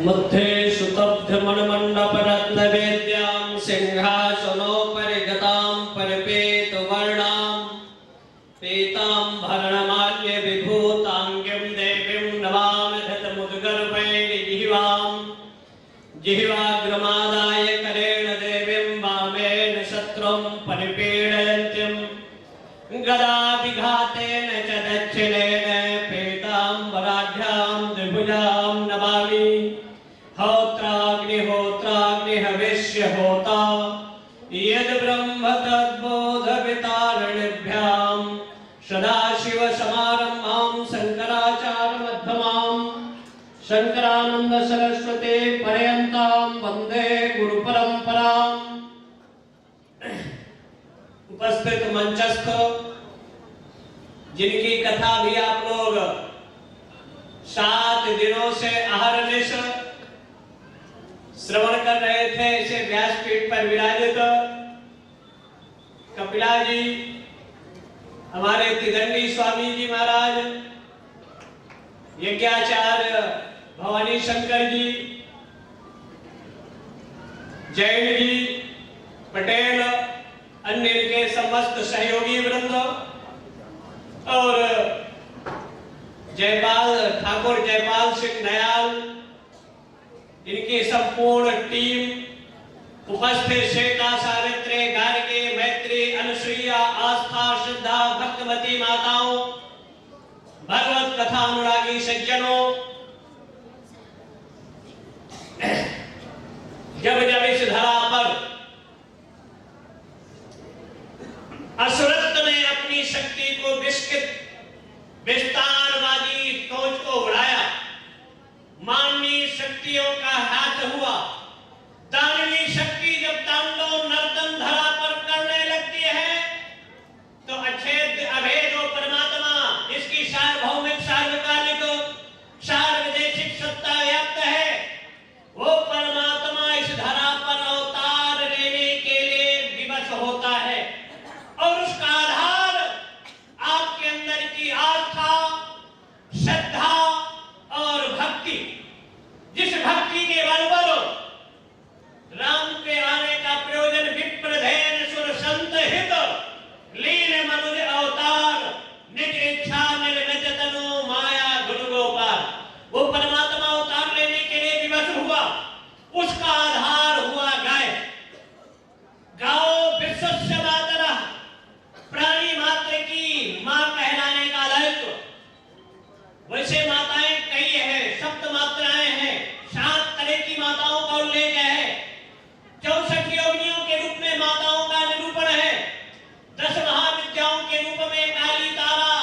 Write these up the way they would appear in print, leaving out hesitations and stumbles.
मध्ये सुतब्धमणमण्डपरत्नवेद्यां सिंहासनोपरि गतां परिपेतवर्णां पीताम्बरमाल्य विभूताङ्गीं देवीं नमामि धृतमुद्गर्भैर्जिह्वां जिह्वाग्रमादाय करेण देवीं वामेन शत्रुं परिपीडयन्तीं गदाभिघातेन च दक्षिणेन पीताम्बराढ्यां द्विभुजां नमामि। होत्राग्निहोत्राग्निहविष्य होता यद् ब्रह्म तद्बोधवितारणिभ्यां सदाशिव समारम्भां शंकराचार्यमध्यमां शंकरानंद सरस्वती पर्यन्तां वंदे गुरुपरंपरां। उपस्थित मंचस्थ जिनकी कथा भी आप लोग 7 दिनों से अहर्निश श्रवण कर रहे थे, इसे व्यासपीठ पर विराजित कपिला जी, हमारे त्रिदंडी स्वामी जी महाराज, यज्ञाचार्य भवानी शंकर जी, जैन जी, पटेल, अन्य के समस्त सहयोगी वृंद और जयपाल ठाकुर जयपाल सिंह नयाल, इनकी संपूर्ण टीम, उपस्थित श्वेता सावित्री गार्गी मैत्री अनुसुईया आस्था श्रद्धा भक्तवती माताओं, भगवत कथा अनुरागी सज्जनों, जब जब इस धरा पर असुरत्व ने अपनी शक्ति को विस्तारवादी सोच को बढ़ाया, मानवीय शक्तियों का हाथ हुआ, दानवीय शक्ति जब तांडव नर्तन धरा पर करने लगती है तो अछेद अभेद परमात्मा, इसकी सार्वभौमिक सार्वकालिक सार्वदेशिक सत्ता व्याप्त है, वो परमात्मा इस धरा पर अवतार लेने के लिए विवश होता है और उसका आधार आपके अंदर की आस्था, श्रद्धा और भक्ति। जिस भक्ति के बल पर राम के आने का प्रयोजन विप्रधेन सुर संत हित लीन मनुज अवतार निज इच्छा निर्मित तनु माया गुण गोपाल, वो परमात्मा अवतार लेने के लिए विवश हुआ, उसका आधार हुआ गाय। गाओ विश्वस्य मातरः, प्राणी मात्र की मां कहलाने का दायित्व। वैसे माताएं कई है, सप्त मात्राएं हैं, 7 तरह की माताओं का उल्लेख है, 64 योगिनियों के रूप में माताओं का निरूपण है, 10 महाविद्याओं के रूप में काली, तारा,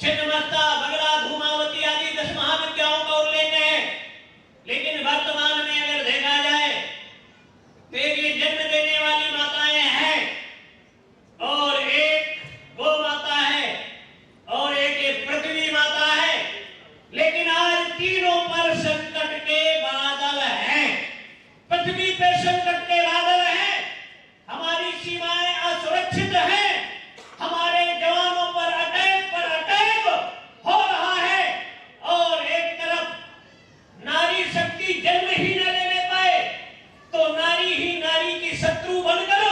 छिन्नमस्ता, बगला, धूमावती आदि 10 महाविद्याओं का उल्लेख है। लेकिन वर्तमान में अगर देखा जाए तो एक जन्म देने वाली माताएं हैं और एक गो माता है और एक पृथ्वी माता है, लेकिन आज तीनों पर संकट के बादल हैं। पृथ्वी पे संकट के बादल हैं, हमारी सीमाएं असुरक्षित हैं, हमारे जवानों पर अटैक हो रहा है और एक तरफ नारी शक्ति जन्म ही न लेने पाए तो नारी ही नारी की शत्रु बनकर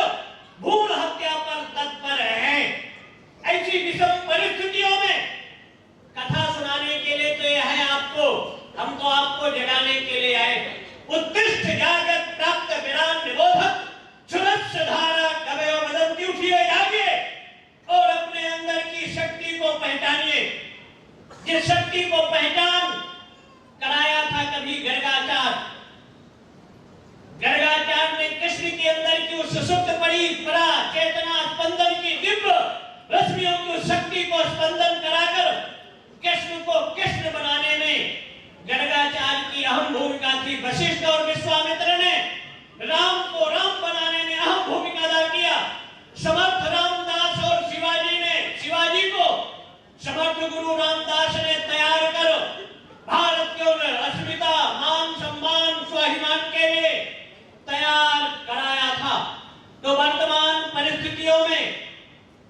भ्रूण हत्या पर तत्पर है। ऐसी विषम परिस्थितियों में कथा सुनाने के लिए तो यह है आपको, हम तो आपको जगाने के लिए आए। उत्तिष्ठ जागत प्राप्त विराम निबोधक सुरस्य धारा कवयो वदन्ति, उठिए जागिए और अपने अंदर की शक्ति को पहचानिए। जिस शक्ति को पहचान कराया था कभी गर्गाचार्य ने कृष्ण के अंदर की उस सुप्त पड़ी परा चेतना स्पंदन की दिव्य रश्मियों की शक्ति को स्पंदन कराकर कृष्ण को कृष्ण बनाने में गर्गाचार्य की अहम भूमिका थी। वशिष्ठ और विश्वामित्र ने राम को राम बनाने में अहम भूमिका अदा किया। समर्थ रामदास और शिवाजी को समर्थ गुरु रामदास ने तैयार कर भारत के अस्मिता, मान, सम्मान, स्वाभिमान के लिए तैयार कराया था। तो वर्तमान परिस्थितियों में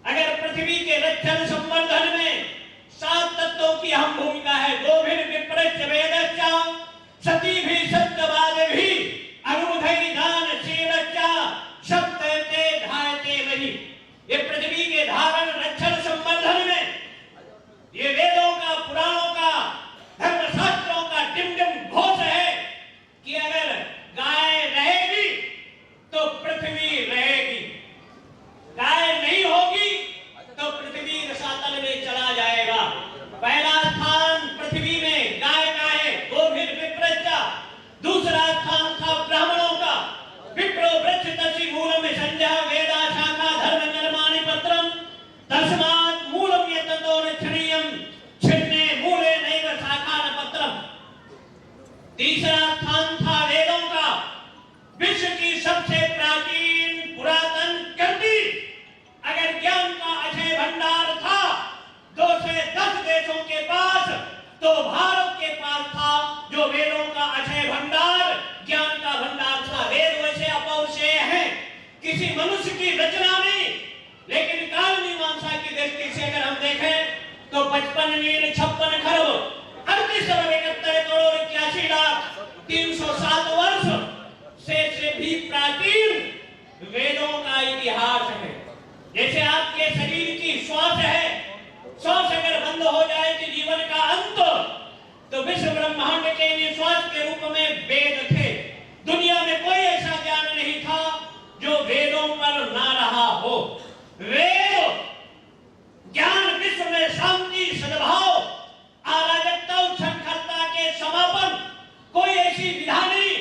अगर पृथ्वी के रक्षण संवर्धन में 7 तत्वों की अहम भूमिका है। गोभिर विप्र तीसरा स्थान था वेदों का। विश्व की सबसे प्राचीन पुरातन कृति, अगर ज्ञान का अक्षय भंडार था 2 से 10 देशों के पास, तो भारत के पास था जो वेदों का अक्षय भंडार, ज्ञान का भंडार था। वेद वैसे अपौरुषेय हैं, किसी मनुष्य की रचना नहीं, लेकिन काल मीमांसा की दृष्टि से अगर हम देखें तो 55 मील 56 खरब 38 अरब 71 करोड़ 81 लाख 307 वर्ष से भी प्राचीन वेदों का इतिहास है। जैसे आपके शरीर की श्वास है, श्वास अगर बंद हो जाए तो जीवन का अंत, तो विश्व ब्रह्मांड के निश्वास के रूप में वेद थे। दुनिया में कोई ऐसा ज्ञान नहीं था जो वेदों पर ना रहा हो। वेद ज्ञान विश्व में शांति, सद्भाव, अराजकता, उच्छृंखलता के समापन, कोई ऐसी विधा नहीं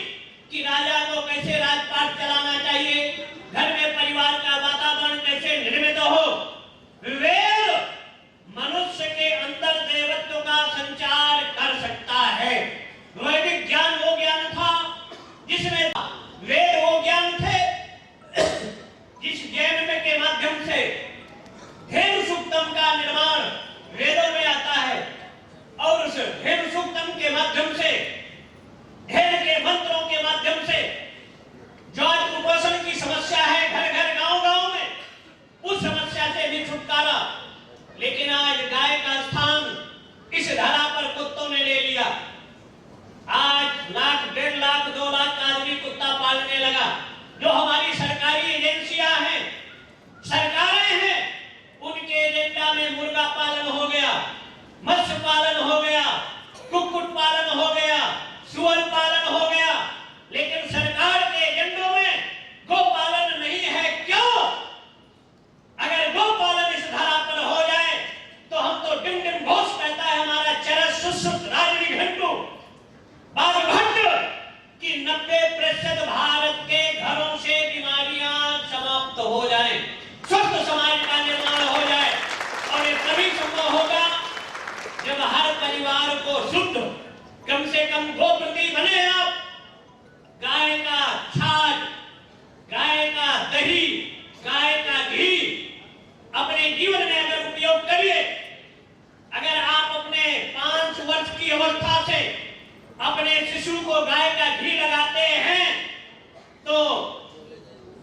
कि राजा को कैसे राजपाट चलाना चाहिए, घर में परिवार का वातावरण कैसे निर्मित हो। वेद मनुष्य के अंदर देवत्व का संचार कर सकता है। वैदिक ज्ञान वो ज्ञान था जिसमें वेद वो ज्ञान थे जिस ज्ञान में के माध्यम से धेनु सूक्तम का निर्माण वेदों में आता है, और उस धेनु सूक्तम के माध्यम से, धेनु के मंत्रों के माध्यम से जो आज कुपोषण की समस्या है घर घर गांव गांव में, उस समस्या से भी छुटकारा। लेकिन आज गाय का स्थान इस धरा पर कुत्तों ने ले लिया। आज लाख, 1.5 लाख, 2 लाख का आदमी कुत्ता पालने लगा। जो हमारी सरकारी एजेंसियां हैं, सरकारें हैं, उनके एजेंडा में मुर्गा पालन हो गया, मत्स्य पालन हो गया, कुक्कुट पालन हो गया, सुअर पालन हो गया, लेकिन सरकार के एजेंडों में गौ पालन नहीं है। क्यों? अगर गौ पालन इस धारा पर हो जाए तो हम तो डिम डिम घोष कहता है हमारा चरस सुश्रुत राजनी घंटू बालभट्ट कि 90% भारत के घरों से बीमारियां समाप्त हो जाएं, स्वस्थ समाज का निर्माण हो जाए। और ये तभी संभव होगा जब हर परिवार को शुद्ध, कम से कम गोप्रति बने आप। गाय का छाछ, गाय का दही, गाय का घी अपने जीवन में अगर उपयोग करिए, अगर आप अपने 5 वर्ष की अवस्था से अपने शिशु को गाय का घी लगाते हैं तो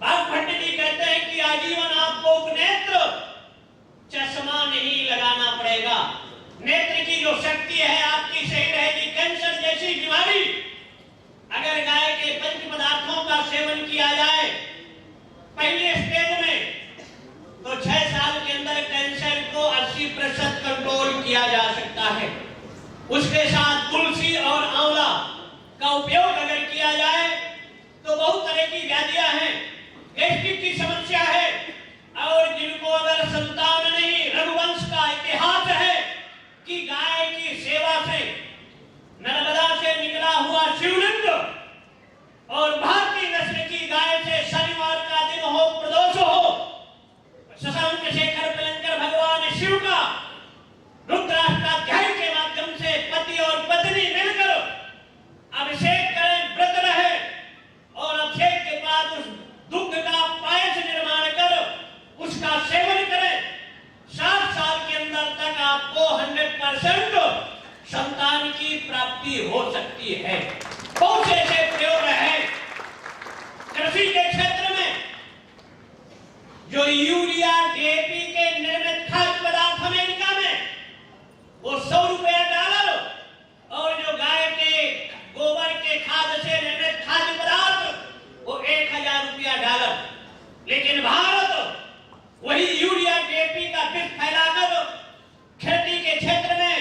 बालभट्ट जी कहते हैं कि आजीवन आपको उपनेत्र चश्मा नहीं लगाना पड़ेगा। नेत्र की जो शक्ति है आपकी सही रहेगी। कैंसर जैसी बीमारी अगर गाय के पंच पदार्थों का सेवन किया जाए पहले स्टेज में, तो 6 साल के अंदर कैंसर को 80% कंट्रोल किया जा सकता है। उसके साथ तुलसी और आंवला का उपयोग अगर किया जाए तो बहुत तरह की व्याधियां हैं, गैस्ट्रिक की समस्या है, और जिनको अगर संतान नहीं, रघुवंश का इतिहास है कि गाय की सेवा से नर्मदा से निकला हुआ शिवलिंग और भारतीय नस्ल की गाय से शनिवार का दिन हो, प्रदोष हो, शशांक शेखर पिलंकर भगवान शिव का रुद्राष्टाध्याय के माध्यम से पति और पत्नी मिलकर अभिषेक करें, व्रत रहे, और अभिषेक के बाद उस दुग्ध का पायस निर्माण कर उसका सेवन करें। 7 साल के अंदर तक आपको 100% संतान की प्राप्ति हो सकती है। बहुत से ऐसे प्रयोग है कृषि के क्षेत्र में जो यूरिया, डीएपी के निर्मित खाद्य पदार्थ अमेरिका में वो 100 रुपया डॉलर, और जो गाय के गोबर के खाद से निर्मित खाद्य पदार्थ वो 1000 रुपया डॉलर। लेकिन भारत वही यूरिया, डीएपी का विष फैलाकर खेती के क्षेत्र में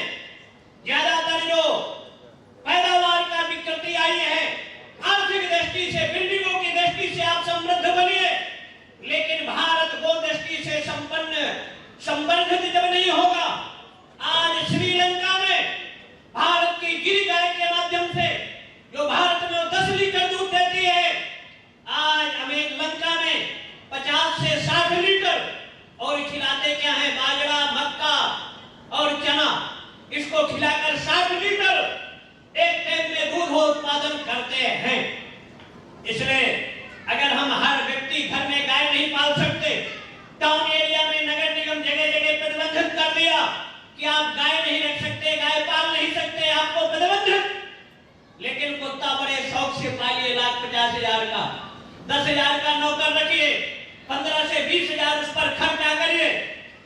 ज्यादातर जो पैदावार का विकृति आई है, आर्थिक दृष्टि से, बिल्डिंगों की दृष्टि से आप समृद्ध बनिए, लेकिन भारत गो दृष्टि से संपन्न, संवर्धित जब नहीं होगा। आज श्रीलंका में 50,000 का, 10,000 का नौकर रखिए, 15 से 20,000 उस पर खर्चा करिए।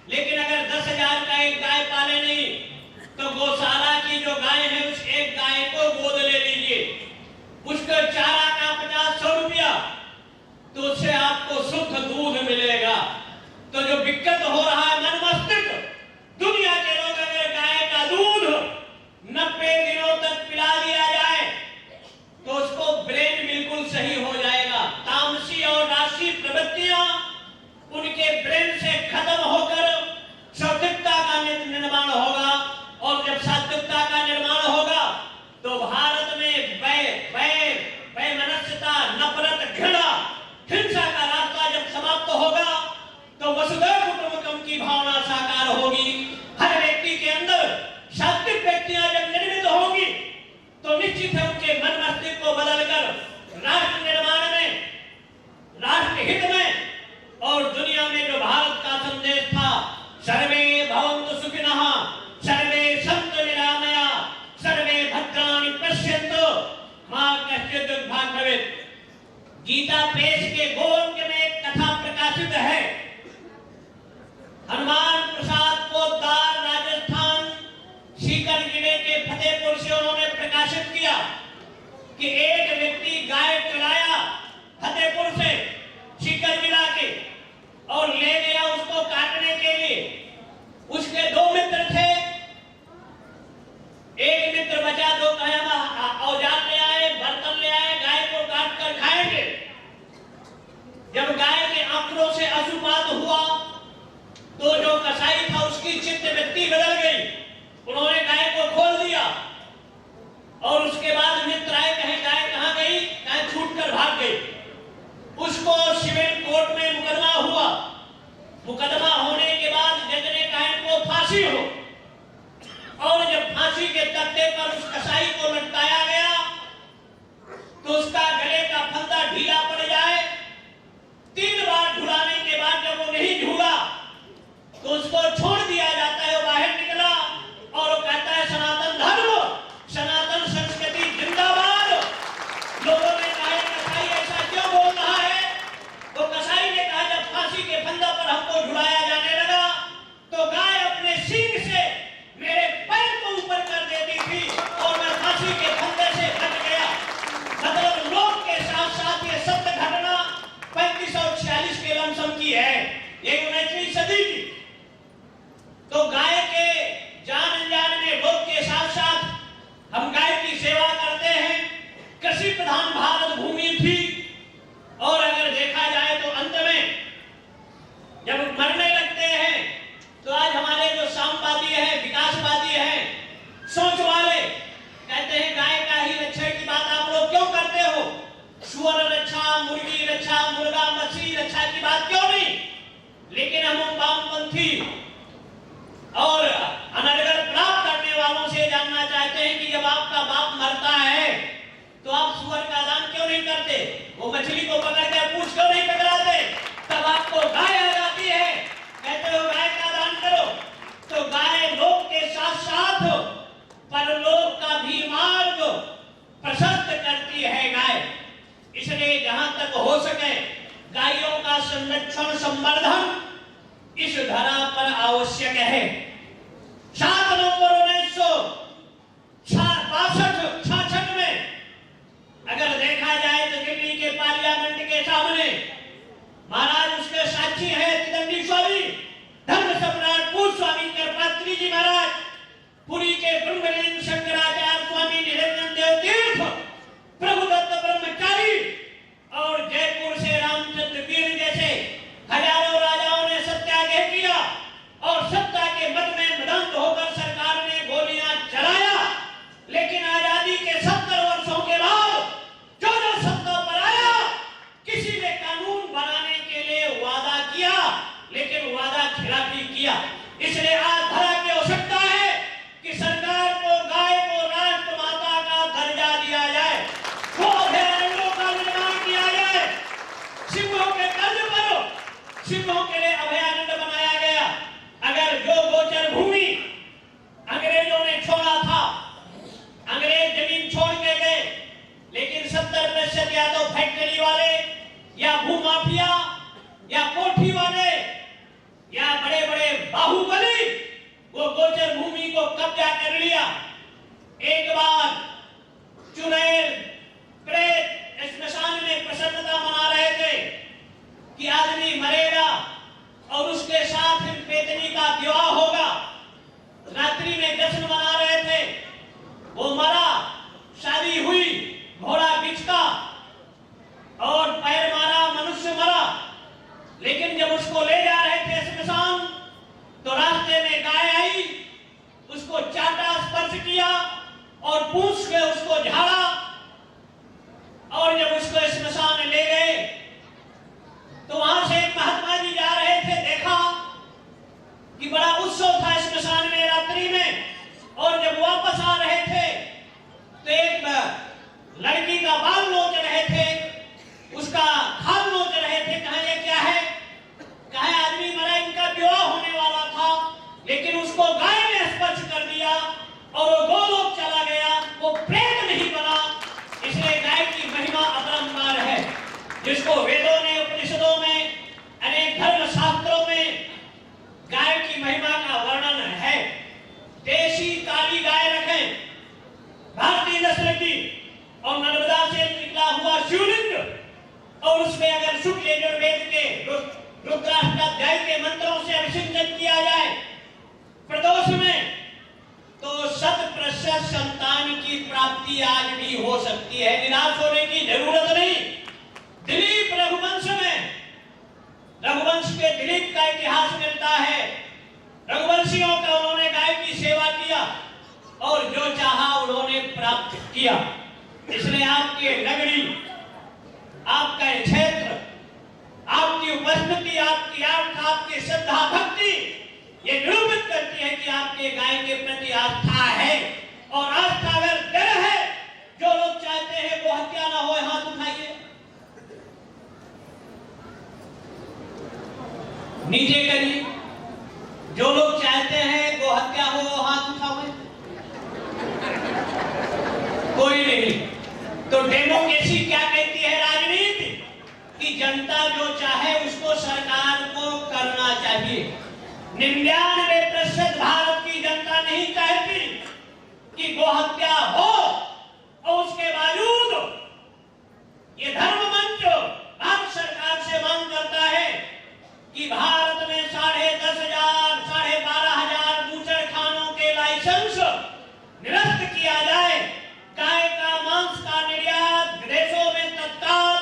लेकिन अगर 10,000 का एक गाय पाले नहीं तो गौशाला की जो गाय है उस एक गाय को गोद ले लीजिए, उसको चारा का 50-100 रुपया, तो उससे आपको शुद्ध दूध मिलेगा। तो जो दिक्कत हो रहा है मन मस्तिष्क, दुनिया के लोग अगर गाय का दूध 90 दिनों तक पिला दिया जाए तो उसको ब्रेन बिल्कुल सही हो जाएगा। तामसी और राशि प्रवृत्तियां उनके ब्रेन से खत्म होकर सात्विकता का निर्माण होगा, और जब सात्विकता का निर्माण होगा तो भारत में वैमनस्यता, नफरत, घृणा, हिंसा का रास्ता जब समाप्त होगा तो वसुधैव कुटुंबकम की भावना साकार होगी। हर व्यक्ति के अंदर सात्विक व्यक्तियां जब निर्मित होंगी तो निश्चित है उनके मन मस्तिष्क को बदलकर राष्ट्र निर्माण में, राष्ट्र हित में और दुनिया में जो भारत का संदेश था, सर्वे भवन्तु सुखिनः, सर्वे सन्तु निरामया, सर्वे भद्राणि पश्यन्तु मा कश्चित् दुर्भाग् भवेत्। गीता प्रेस के गोलक में एक कथा प्रकाशित है। हनुमान प्रसाद पोद्दार राजस्थान सीकर जिले के फतेहपुर से उन्होंने प्रकाशित किया कि एक व्यक्ति गाय चुराया फतेहपुर से सीकर जिला के और ले गया उसको काटने के लिए। उसके 2 मित्र थे, एक मित्र बचा, 2 औजार ले आए, बर्तन ले आए, गाय को काट कर खाएंगे। जब गाय के आंकड़ों से अशुपात हुआ तो जो कसाई था उसकी चित्त वृत्ति बदल गई, उन्होंने गाय को खोल दिया और उसके बाद मित्र आए, कहे गाय कहां गई, गाय छूट कर भाग गई। उसको सिविल कोर्ट में मुकदमा हुआ। मुकदमा होने के बाद जज ने कहा इनको फांसी हो, और जब फांसी के तख्ते पर उस कसाई को लटकाया गया तो उसका गले का फंदा ढीला पड़ जाए। 3 बार झुलाने के बाद जब वो नहीं झूला तो उसको छोड़ दिया जाता है। वो बाहर निकला और वो कहता है सनातन धर्म, सनातन संस्कृति जिंदाबाद। लोगों ने कहा कसाई ऐसा क्यों बोल रहा है? वो कसाई ने कहा जब फांसी के फंदा पर हमको झुलाया जाने लगा तो गाय अपने सींग से मेरे पैर को ऊपर कर देती थी और मैं फांसी के फंदे से बच गया। मतलब लोग के साथ साथ ये सत्य घटना 3546 के लमसम की है, ये 19वीं सदी की। तो गाय के जान अनजान में लोग के साथ साथ हम गाय की सेवा करते हैं। कृषि प्रधान भारत भूमि थी, और अगर देखा जाए तो अंत में जब मरने लगते हैं तो आज हमारे जो सामवादी है, विकासवादी है, सोच वाले कहते हैं गाय का ही रक्षा की बात आप लोग क्यों करते हो? सुअर रक्षा, मुर्गी रक्षा, मुर्गा मछली रक्षा की बात क्यों नहीं? लेकिन हम वामपंथी और अनर्गल प्राप्त करने वालों से जानना चाहते हैं कि जब आपका बाप मरता है तो आप सुअर का दान क्यों नहीं करते? वो मछली को पकड़ कर पूंछ क्यों नहीं पकड़ाते? तब आपको गाय आ जाती है, कहते हो गाय का दान करो। तो गाय लोक के साथ साथ परलोक का भी मार्ग प्रशस्त करती है गाय। इसलिए जहां तक हो सके गायों का संरक्षण, संवर्धन इस धरा पर आवश्यक है। 7 नवंबर 1966 में अगर देखा जाए तो दिल्ली के पार्लियामेंट के सामने महाराज उसके साक्षी है तिदंडी स्वामी, धर्म सम्राट पूज्य स्वामी करपात्री जी महाराज, पुरी के ब्रह्मलीन शंकराचार्य स्वामी निरंजन देव तीर्थ, प्रभुदत्त ब्रह्मचारी और जयपुर से रामचंद्र वीर जैसे हजारों राजाओं ने सत्याग्रह किया और सत्ता के मद में मदंत होकर सरकार ने गोलियां चलाया। लेकिन आजादी के 70 वर्षों के बाद जो सत्ता पर आया, किसी ने कानून बनाने के लिए वादा किया लेकिन वादा खिलाफी किया। इसलिए आज धरा की आवश्यकता है कि सरकार को गाय को राष्ट्र माता का दर्जा दिया जाए, वो अभयारण्यों का निर्माण किया जाए। सिंहों के कर्ज पर सिंहों के लिए अभयारण्य बनाया गया। अगर जो गोचर भूमि अंग्रेजों ने छोड़ा था, अंग्रेज जमीन छोड़ के गए, लेकिन 70% या तो फैक्ट्री पूंछ के उसको झाड़ा और जब उसको स्मशान ले गए तो वहां से महात्मा जी जा रहे थे, देखा कि बड़ा उत्सव था स्मशान में रात्रि में, और जब वापस आ रहे थे तो एक लड़की का बाल नोच रहे थे, उसका खाल नोच रहे थे। कहा ये क्या है? कहा आदमी मरा, इनका विवाह होने वाला था, लेकिन उसको गाय ने स्पर्श कर दिया और वो गोलोक चला गया, वो प्रेत नहीं बना। इसलिए गाय की महिमा अपरंपार है, जिसको वेदों ने, उपनिषदों में, अनेक धर्म शास्त्रों में गाय की महिमा का वर्णन है। देशी काली गाय रखें, भारतीय नस्ल की, और नर्मदा से निकला हुआ शिवलिंग, और उसमें अगर शुक्ल यजुर्वेद के रुद्राष्टाध्याय के मंत्रों से अभिषेचन किया जाए प्रदोष में, तो 100% संतान की प्राप्ति आज भी हो सकती है। निराश होने की जरूरत नहीं। दिलीप रघुवंश में, रघुवंश के दिलीप का इतिहास मिलता है। रघुवंशियों का उन्होंने गाय की सेवा किया और जो चाहा उन्होंने प्राप्त किया। इसलिए आपकी नगरी, आपका क्षेत्र, आपकी उपस्थिति, आपकी आस्था, आपकी श्रद्धा भक्ति ये निरूपित करती है कि आपके गाय के प्रति आस्था है। और आस्था अगर दृढ़ है, जो लोग चाहते हैं वो हत्या ना हो, हाथ उठाइए, नीचे करिए। जो लोग चाहते हैं गो हत्या हो, हाथ उठाओ। कोई नहीं। तो डेमोक्रेसी क्या कहती है? राजनीति कि जनता जो चाहे उसको सरकार को करना चाहिए। 99% भारत की जनता नहीं चाहती कि गो हत्या हो, और उसके बावजूद ये धर्म मंच भारत सरकार से मांग करता है कि भारत में 10,500, 12,500 बूचड़खानों के लाइसेंस निरस्त किया जाए। गाय का मांस का निर्यात विदेशों में तत्काल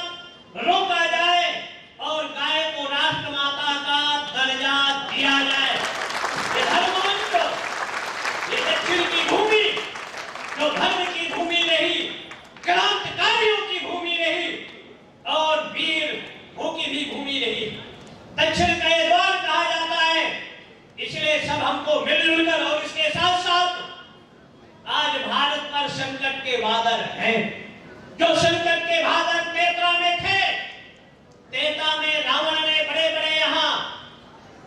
रोका जाए और गाय को राष्ट्रमाता का दर्जा दिया जाए। ये धर्म मंच, ये दक्षिण की भूमि, जो धर्म की भूमि रही, क्रांतिकारियों की भूमि रही और वीर की भी भूमि रही, दक्षिण का ये द्वार कहा जाता है। इसलिए सब हमको मिलजुल कर, और इसके साथ साथ आज भारत पर संकट के बादल हैं। जो संकट के बादल तेतरा में थे, तेता में रावण ने बड़े बड़े यहाँ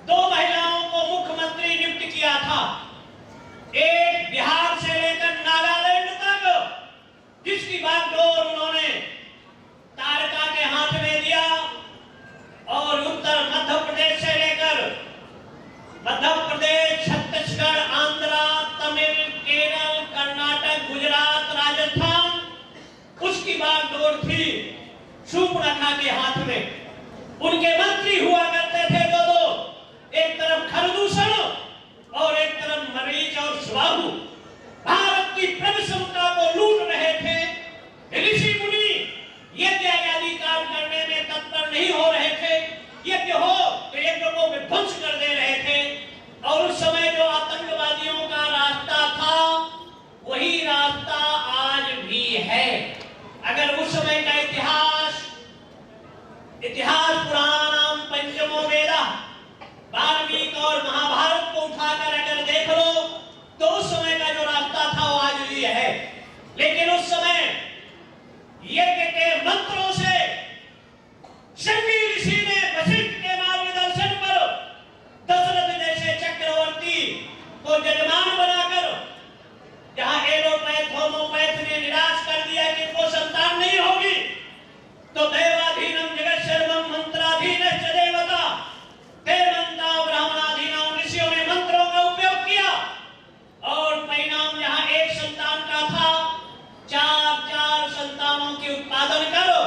2 महिलाओं को मुख्यमंत्री नियुक्त किया था। एक बिहार से लेकर नागालैंड तक, जिसकी बागडोर उन्होंने तारका के हाथ में दिया, और उत्तर मध्य प्रदेश से लेकर मध्य प्रदेश, छत्तीसगढ़, आंध्र, तमिल, केरल, कर्नाटक, गुजरात, राजस्थान, उसकी बागडोर थी शूर्पणखा के हाथ में। उनके मंत्री हुआ करते थे दो, एक तरफ खरदूषण और एक तरफ मरीच और स्वाहु। भारत की प्रभुसत्ता को लूट रहे थे। ऋषि मुनि यज्ञ आदि काम करने में तत्पर नहीं हो रहे थे। यज्ञ हो तो यज्ञ को विध्वंस कर दे रहे थे। और उस समय जो आतंकवादियों का रास्ता था, वही रास्ता आज भी है। अगर उस समय का इतिहास पुराणाम पंचमो वेदा, वाल्मीकि और महाभारत को उठाकर अगर देख लो, तो उस समय का जो रास्ता था वो आज भी है। लेकिन उस समय यज्ञ के मंत्रों से शंगी ऋषि ने वशिष्ठ के मार्गदर्शन पर दशरथ जैसे चक्रवर्ती को जजमान बनाकर, जहां एलोपैथ होमोपैथ ने निराश कर दिया कि इनको संतान नहीं होगी, तो देवाधीनम जगत सर्वम मंत्राधीनश्च देवता, देवता ब्राह्मणाधीनम ऋषियों ने मंत्रों का उपयोग किया, और परिणाम जहां एक संतान का था, 4 संतानों के उत्पादन करो,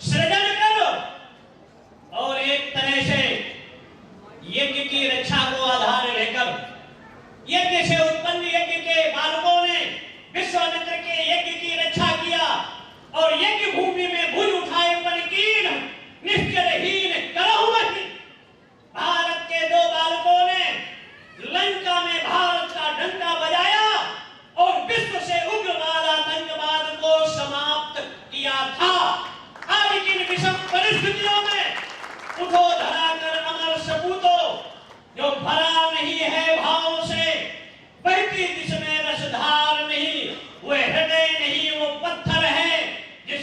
सृजन करो, और एक तरह से यज्ञ की रक्षा को आधार लेकर यज्ञ से उत्पन्न यज्ञ के बालकों ने विश्वामित्र के यज्ञ की रक्षा किया, और यज्ञ भूमि में भूल उठाए पनकीन निश्चलहीन करहुमहि। भारत के 2 बालकों ने लंका में भारत का डंका बजाया और विश्व से उग्रवाद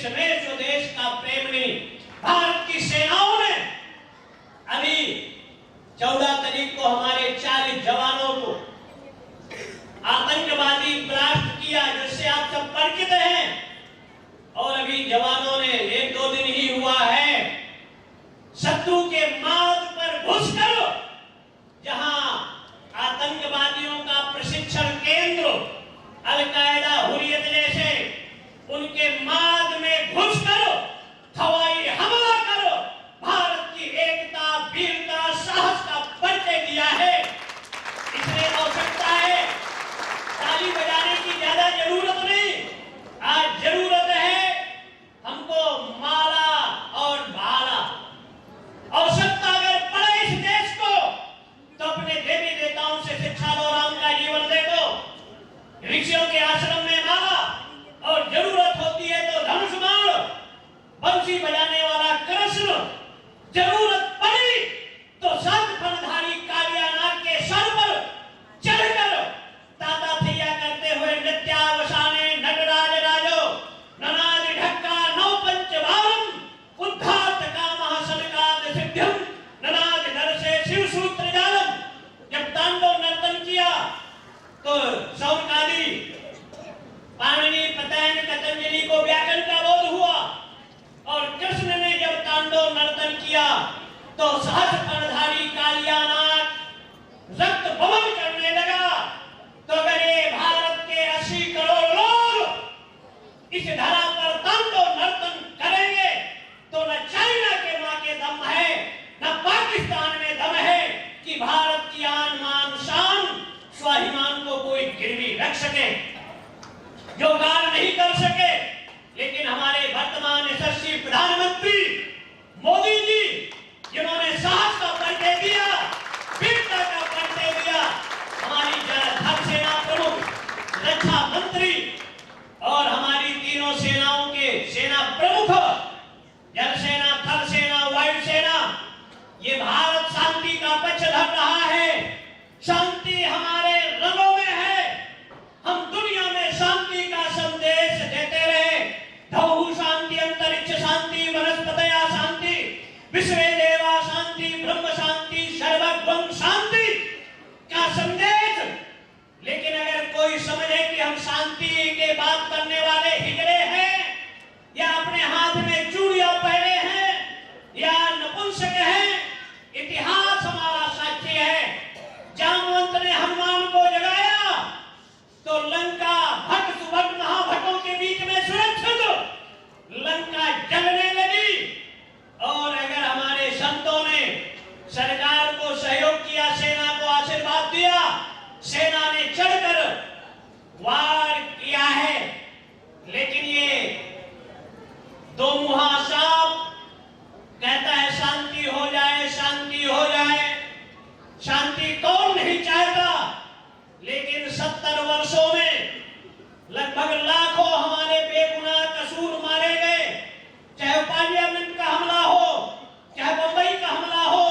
इसमें स्वदेश का प्रेम नहीं। भारत की सेनाओं ने अभी 14 तारीख को हमारे 40 जवानों को आतंकवादी ब्लास्ट किया, जिससे आप सब परिचित हैं। और अभी जवानों ने 1-2 दिन ही हुआ है, शत्रु के मार्ग पर घुसकर जहां आतंकवादियों का प्रशिक्षण केंद्र, अल-कायदा, हुर्रियत जैसे उनके मार्ग में घुसकर हवाई हमला कर भारत की एकता, वीरता, साहस का परिचय दिया है। इसलिए आवश्यकता है, ताली बजाने की ज्यादा जरूरत नहीं। आज जरूरत है हमको माला और भाला। आवश्यकता अगर पड़े इस देश को तो अपने देवी देवताओं से शिक्षा लो, राम का जीवन देखो, ऋषियों के आश्रम में माला, और जरूरत होती है तो धनुष बाण, बंसी बजाने वाला कृष्ण, जरूरत पड़ी तो सात फणधारी कालिया नाग के सर पर चढ़कर ताता थैया करते हुए नृत्यावसाने नटराज राजो ननाद ढक्का नौ पंचवारम उद्धात कामः सनकाद सिद्ध्यम ननाद नर से शिव सूत्र जालम। जब तांडव नर्तन किया तो शौनकादि, पाणिनि, पतंजलि, पतंजलि को व्याकरण का बोध हुआ, और कृष्ण ने जब तांडव नर्तन किया तो सहस्र फणधारी कालिया नाग रक्त बमन करने लगा। तो अगर ये भारत के 80 करोड़ लोग इस धरा पर तांडव नर्तन करेंगे तो न चाइना के मां के दम है, न पाकिस्तान में दम है कि भारत की आन मान शान स्वाभिमान को कोई गिरवी रख सके, जो गाल नहीं कर सके। लेकिन हमारे वर्तमान यशस्वी प्रधानमंत्री मोदी जी, जिन्होंने साहस का परिचय दिया, वीरता का परिचय दिया, हमारी थल सेना प्रमुख, रक्षा मंत्री और हमारी तीनों सेनाओं के सेना प्रमुख, जल सेना, थल सेना, वायु सेना, ये भारत शांति का पक्ष धर रहा है। शांति हमारे रंगों में है। हम दुनिया में शांति का संदेश देते रहे। धौः शांति, अंतरिक्ष शांति, वनस्पतया शांति, विश्वे देवा शांति, ब्रह्म शांति, सर्वभौम शांति का संदेश। लेकिन अगर कोई समझे कि हम शांति के बात करने वाले हिजड़े हैं, या अपने हाथ में चूड़ियां पहने हैं, या नपुंसक हैं, इतिहास हमारा साक्षी है। जामवंत ने हनुमान को जगाया तो लंका भट सुभट महाभटों के बीच में सुरक्षित लंका जलने लगी। और अगर हमारे संतों ने सरकार को सहयोग किया, सेना को आशीर्वाद दिया, सेना ने चढ़कर वार किया है। लेकिन ये दो मुहा सांप कहता है शांति हो जाए, शांति हो जाए। शांति कौन नहीं चाहता? लेकिन 70 वर्षों में लगभग लाखों हमारे बेगुनाह कसूर मारे गए। चाहे पार्लियामेंट का हमला हो, चाहे बंबई का हमला हो,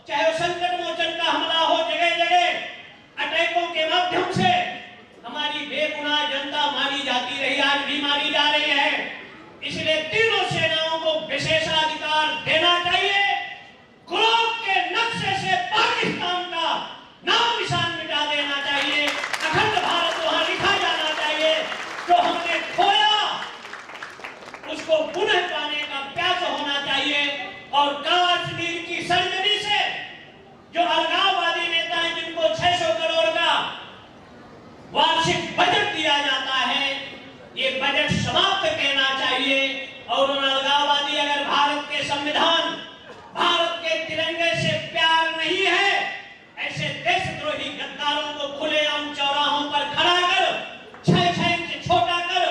चाहे संकट मोचन का हमला हो, जगह जगह अटैकों के माध्यम से हमारी बेगुनाह जनता मारी जाती रही, आज भी मारी जा रही है। इसलिए तीनों सेनाओं को विशेषाधिकार देना चाहिए। क्रोध के नक्शे से पाकिस्तान का नाम निशान मिटा देना चाहिए। अखंड भारत वहां लिखा जाना चाहिए। जो हमने खोया उसको पुनः पाने का प्यास होना चाहिए। और कश्मीर की सरजमी से जो अलगाववादी नेता हैं, जिनको 600 करोड़ का वार्षिक बजट दिया जाता है, ये बजट समाप्त करना चाहिए। और उन अलगाववादी, अगर भारत के संविधान, भारत के तिरंगे से प्यार नहीं है, ऐसे देशद्रोही गद्दारों को खुलेआम चौराहों पर खड़ा कर 6-6 इंच छोटा कर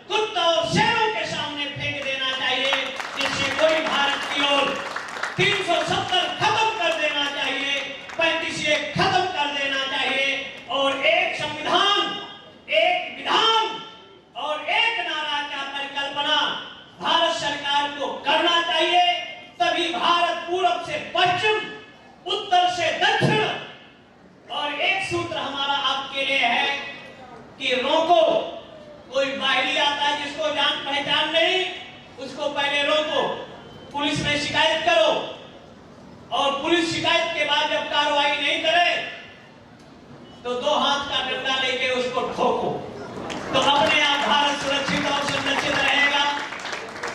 कुत्ता और शेरों के सामने फेंक देना चाहिए। जिससे कोई भारत की ओर 370 खत्म कर देना चाहिए, 35 खत्म कर देना चाहिए, और एक संविधान, एक विधान और एक नारा का परिकल्पना भारत सरकार को करना चाहिए। तभी भारत पूरब से पश्चिम, उत्तर से दक्षिण, और एक सूत्र हमारा आपके उसको पहले रोको, पुलिस में शिकायत करो, और पुलिस शिकायत के बाद जब कार्रवाई नहीं करे तो 2 हाथ का डंडा लेके उसको ठोको, तो अपने आप भारत सुरक्षित और संरक्षित रहेगा।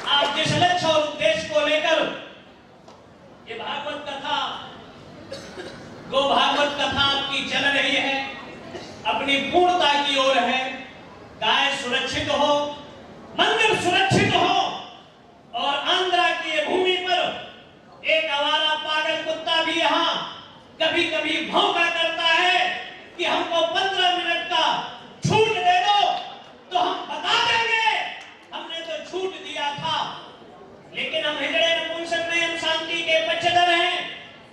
आप जिस लक्ष्य और उद्देश्य को लेकर ये भागवत कथा, गो भागवत कथा आपकी चल रही है, अपनी पूर्णता की ओर है। गाय सुरक्षित हो, मंदिर सुरक्षित हो, और आंध्रा की भूमि पर एक आवारा पागल कुत्ता भी यहाँ कभी कभी भौंका करता है कि हमको 15 मिनट का छूट दे दो तो हम बता देंगे हमने तो छूट दिया था। लेकिन हम हिजड़े नपुंसक नहीं, हम शांति के पक्षधर हैं।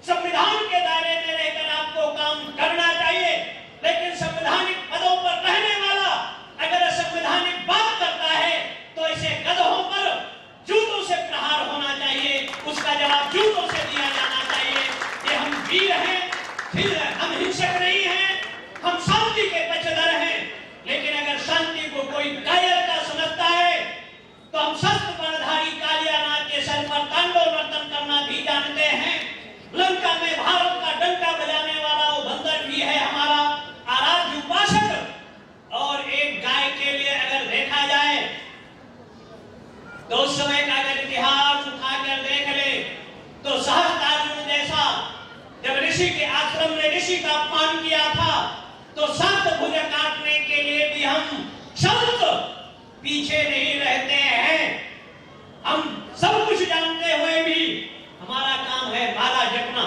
संविधान के दायरे में रहकर आपको काम करना चाहिए, लेकिन संवैधानिक पदों पर रहने वाला अगर असंवैधानिक बात करता है तो ऐसे गधों पर जूतों से प्रहार होना चाहिए, उसका जवाब जूतों से दिया जाना चाहिए। ये हम वीर हैं, फिर हम हिंसक नहीं हैं, हम शांति के पक्षधर हैं। लेकिन अगर शांति को कोई कायरता समझता है तो हम शस्त्र परधारी कालियानाथ के सर पर तांडव नर्तन करना भी जानते हैं। लंका में भारत का डंका बजाने वाला वो बंदर भी है हमारा आराध्य उपासक। और एक गाय के लिए अगर देखा जाए तो उस समय का अगर इतिहास उठाकर देख ले तो सहस्त्रार्जुन जैसा जब ऋषि के आश्रम में ऋषि का अपमान किया था तो 7 भुज काटने के लिए भी हम संत पीछे नहीं रहते हैं। हम सब कुछ जानते हुए भी हमारा काम है माला जपना,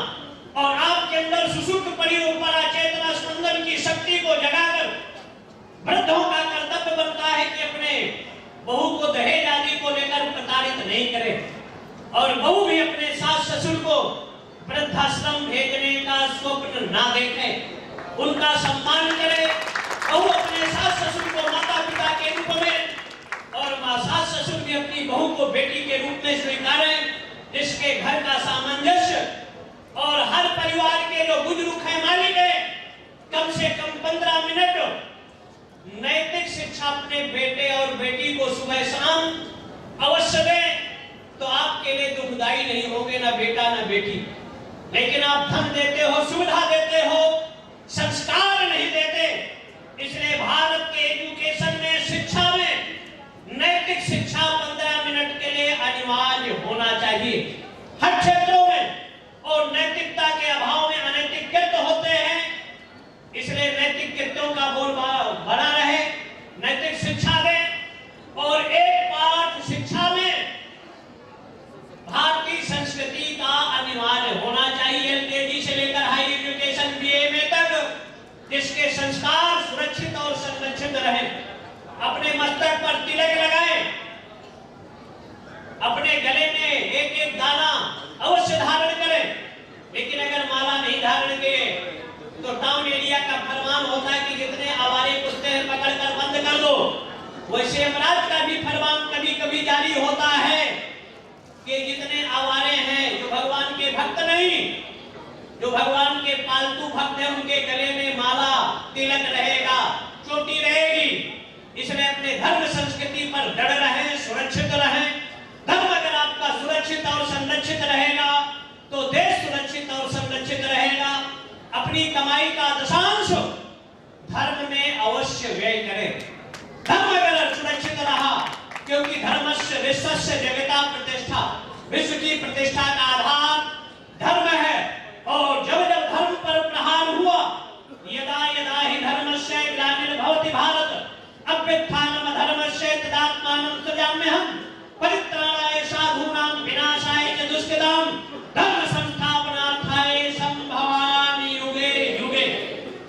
और आपके अंदर सुसुप्त पड़ी ऊपर चेतना स्पंदन की शक्ति को जगाकर वृद्धों का कर्तव्य बनता है कि अपने बहू को दहेज आदि को लेकर प्रताड़ित नहीं करे, और बहू भी अपने सास ससुर को वृद्धाश्रम भेजने का स्वप्न ना देखे, उनका सम्मान करे। बहू अपने सास ससुर को माता पिता के रूप में, और माँ सास ससुर भी अपनी बहू को बेटी के रूप में स्वीकारें, जिसके घर का सामंजस्य और हर परिवार के जो बुजुर्ग हैं मालिक है कम से कम 15 मिनट नैतिक शिक्षा अपने बेटे और बेटी को सुबह शाम अवश्य दें, तो आपके लिए दुखदाई नहीं होंगे ना बेटा ना बेटी। लेकिन आप धन देते हो, सुविधा देते हो, संस्कार नहीं देते। इसलिए भारत के एजुकेशन में, शिक्षा में नैतिक शिक्षा 15 मिनट के लिए अनिवार्य होना चाहिए हर क्षेत्रों में। और नैतिकता के अभाव में अनैतिक कृत्य होते हैं, इसलिए नैतिक कृत्यों का बोल बना रहे, नैतिक शिक्षा दें। और एक पाठ शिक्षा में भारतीय संस्कृति का अनिवार्य होना चाहिए, एलकेजी से लेकर हाई एजुकेशन बीए में तक, जिसके संस्कार सुरक्षित और संरक्षित रहे। अपने मस्तक पर तिलक लगाएं, अपने गले में एक एक दाना अवश्य धारण करें। लेकिन अगर माला नहीं धारण किए तो टाउन एरिया का फरमान होता है कि जितने आवारे कुत्ते हैं पकड़कर बंद कर दो। वैसे यमराज का भी फरमान कभी कभी जारी होता है कि जितने आवारे हैं, जो भगवान के भक्त नहीं, जो भगवान के पालतू भक्त हैं, उनके गले में माला तिलक रहेगा, चोटी रहेगी। इसलिए अपने धर्म संस्कृति पर डट रहें, सुरक्षित रहें। धर्म अगर आपका सुरक्षित और संरक्षित रहेगा तो देश सुरक्षित और संरक्षित रहेगा। अपनी कमाई का दशांश धर्म में अवश्य व्यय करें। धर्म अगर सुरक्षित रहा, क्योंकि धर्मस्य विश्वस्य जगता प्रतिष्ठा, विश्व की प्रतिष्ठा का आधार धर्म है। और जब जब धर्म पर प्रहार हुआ, यदा यदा ही धर्मस्य ग्लानिर्भवति भारत अभ्युत्थानम धर्मस्य तदात्मानं सृजाम्यहम् परित्राणाय साधूनां विनाशाय च दुष्कृतां धर्म संस्थापनार्थाय संभवामि युगे युगे।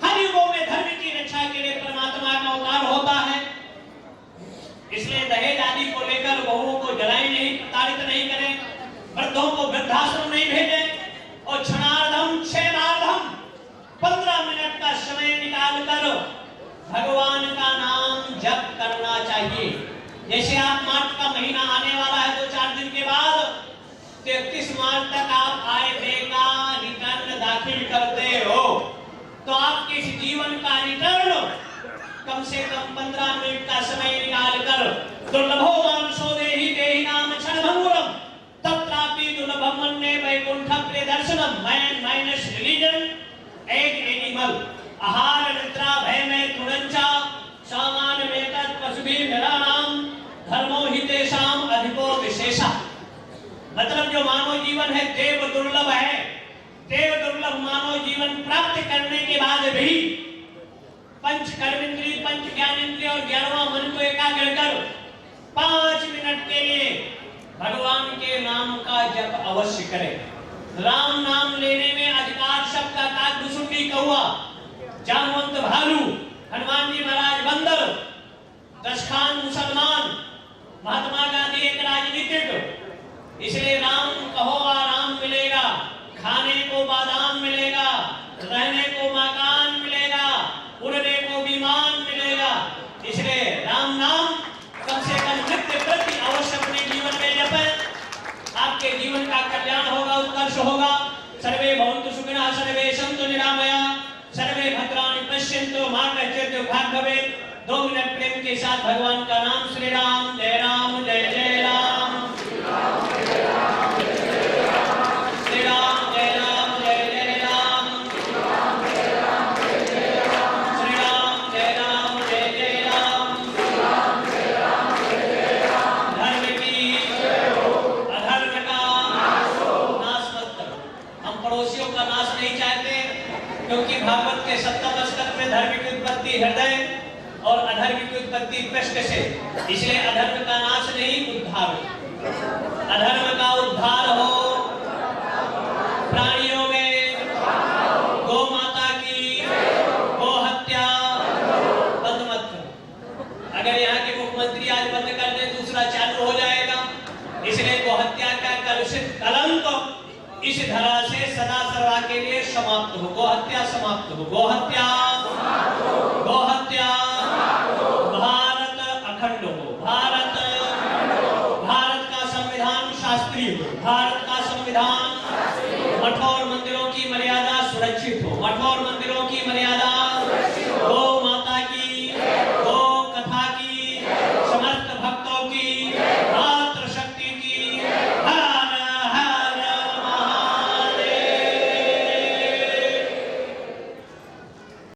हर युगों में धर्म की रक्षा के लिए परमात्मा का अवतार होता है। इसलिए दहेज आदि को लेकर बहुओं को जलाएं नहीं, प्रताड़ित नहीं करें, वृद्धों को वृद्धाश्रम नहीं भेजें, और क्षणार्धम क्षेमार्धम 15 मिनट का समय निकालकर भगवान का नाम जप करना चाहिए। जैसे आप मार्च का महीना आने वाला है, 2-4 दिन के बाद 33 मार्च तक आप आय व्यय का रिटर्न दाखिल करते हो, तो आपके इस जीवन का रिटर्न कम से कम 15 मिनट का समय निकालकर दुर्लभो मानुषो देहि देहि नाम क्षणभंगुरः मतलब जो मानव जीवन है देव दुर्लभ है। देव दुर्लभ मानव जीवन प्राप्त करने के बाद भी पंच कर्मेंद्रिय, पंच ज्ञानेंद्रिय और 11वां मन को एकाग्र कर 5 मिनट के लिए भगवान के नाम का जप अवश्य करें। राम नाम लेने में अधिकार शब्द का काकभुसुंडी कौआ, जामवंत भालू, हनुमान जी महाराज बंदर, दशखान मुसलमान, महात्मा गांधी एक राजनीतिक। इसलिए राम कहो आराम मिलेगा, खाने को बादाम मिलेगा, रहने को मकान मिलेगा, उड़ने को विमान मिलेगा। इसलिए राम नाम कम से कम नित्य प्रति अवश्य अपने जीवन में जपें। आपके जीवन का कल्याण होगा, उत्कर्ष होगा। सर्वे भवन्तु सुखिनः, सर्वे सन्तु निरामयाः, सर्वे भद्राणि पश्यन्तु मा कश्चित् दुःखं भवेत्। 2 मिनट प्रेम के साथ भगवान का नाम श्री राम जय राम जय जय राम, श्री राम जय राम जय जय राम, श्री राम जय राम जय जय राम। धर्म की अधर्म का नाश मत करो। हम पड़ोसियों का नाश नहीं चाहते, क्योंकि भागवत के 7वें स्कंद में धर्म की उत्पत्ति हृदय और अधर्म की उत्पत्ति पृष्ठ से। इसलिए अधर्म का नाश नहीं, उद्धार हो। अधर्म का उद्धार हो। प्राणियों में गौ माता की गौ हत्या बंद मत करो। अगर यहाँ के मुख्यमंत्री आज बंद कर दे, दूसरा चालू हो जाएगा। इसलिए गौ हत्या का कलुषित कलंक इस धरा से सदा सर्वा के लिए समाप्त हो। गौ हत्या समाप्त हो। गौ हत्या, गौ हत्या, भारत अखंड हो। भारत का संविधान शास्त्रीय हो। भारत का संविधान मठ और मंदिरों की मर्यादा सुरक्षित हो। मठ और मंदिरों की मर्यादा हो।